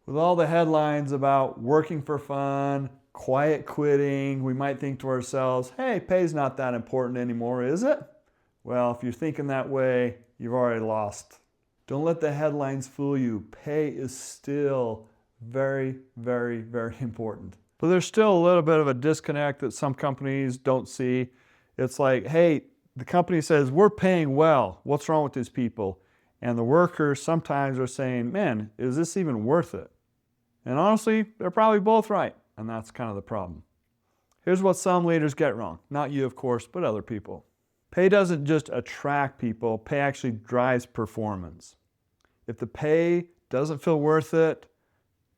With all the headlines about working for fun, quiet quitting, we might think to ourselves, hey, pay's not that important anymore, is it? Well, if you're thinking that way, you've already lost. Don't let the headlines fool you. Pay is still very, very, very important. But there's still a little bit of a disconnect that some companies don't see. It's like, hey, the company says, we're paying well. What's wrong with these people? And the workers sometimes are saying, man, is this even worth it? And honestly, they're probably both right. And that's kind of the problem. Here's what some leaders get wrong. Not you, of course, but other people. Pay doesn't just attract people. Pay actually drives performance. If the pay doesn't feel worth it,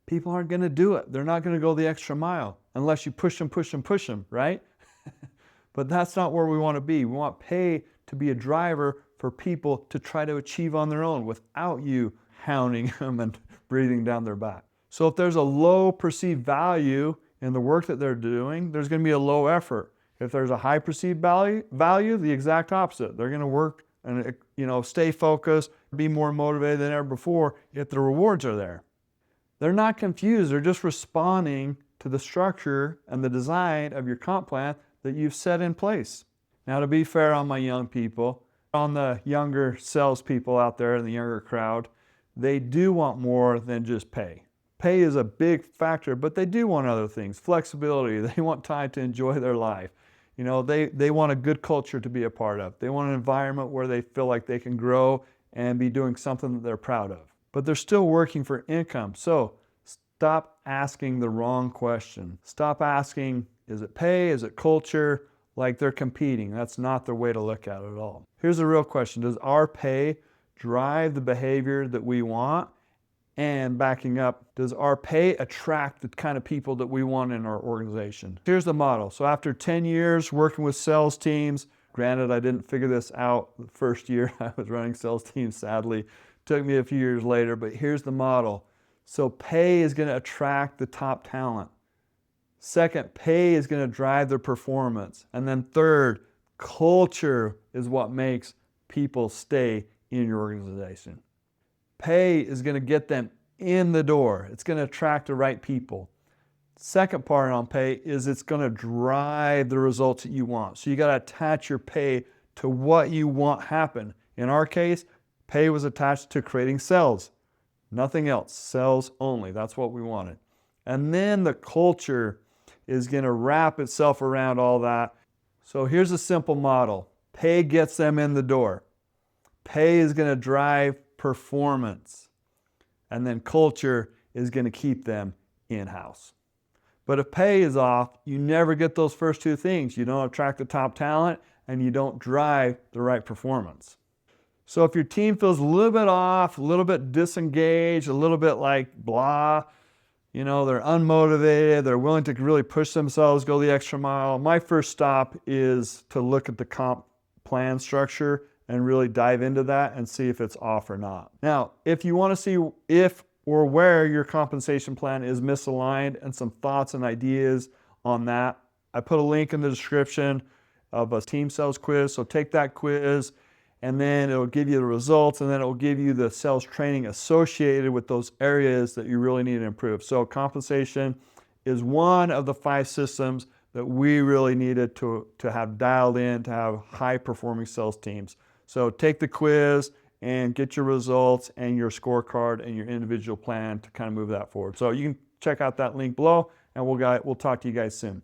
people aren't going to do it. They're not going to go the extra mile unless you push them, right? But that's not where we want to be. We want pay to be a driver for people to try to achieve on their own without you hounding them and breathing down their back. So if there's a low perceived value in the work that they're doing, there's going to be a low effort. If there's a high perceived value, the exact opposite. They're going to work and stay focused, be more motivated than ever before if the rewards are there. They're not confused. They're just responding to the structure and the design of your comp plan that you've set in place. Now, to be fair on my young people, on the younger salespeople out there in the younger crowd, they do want more than just pay. Pay is a big factor, but they do want other things. Flexibility. They want time to enjoy their life. They want a good culture to be a part of. They want an environment where they feel like they can grow and be doing something that they're proud of. But they're still working for income. So stop asking the wrong question. Stop asking, is it pay? Is it culture? Like they're competing. That's not the way to look at it at all. Here's the real question. Does our pay drive the behavior that we want? And backing up, does our pay attract the kind of people that we want in our organization? Here's the model. So after 10 years working with sales teams, granted, I didn't figure this out the first year I was running sales teams, sadly. It took me a few years later, but here's the model. So pay is going to attract the top talent. Second, pay is going to drive their performance. And then third, culture is what makes people stay in your organization. Pay is going to get them in the door. It's going to attract the right people. Second part on pay is it's going to drive the results that you want. So you got to attach your pay to what you want happen. In our case, pay was attached to creating sales. Nothing else. Sales only. That's what we wanted. And then the culture is going to wrap itself around all that. So here's a simple model. Pay gets them in the door. Pay is going to drive performance. And then culture is going to keep them in-house. But if pay is off, you never get those first two things. You don't attract the top talent and you don't drive the right performance. So if your team feels a little bit off, a little bit disengaged, a little bit like blah, they're unmotivated, they're willing to really push themselves, go the extra mile, my first stop is to look at the comp plan structure and really dive into that and see if it's off or not. Now, if you want to see if or where your compensation plan is misaligned and some thoughts and ideas on that, I put a link in the description of a team sales quiz. So take that quiz and then it'll give you the results and then it'll give you the sales training associated with those areas that you really need to improve. So compensation is one of the 5 systems that we really needed to have dialed in to have high performing sales teams. So take the quiz and get your results and your scorecard and your individual plan to kind of move that forward. So you can check out that link below and we'll talk to you guys soon.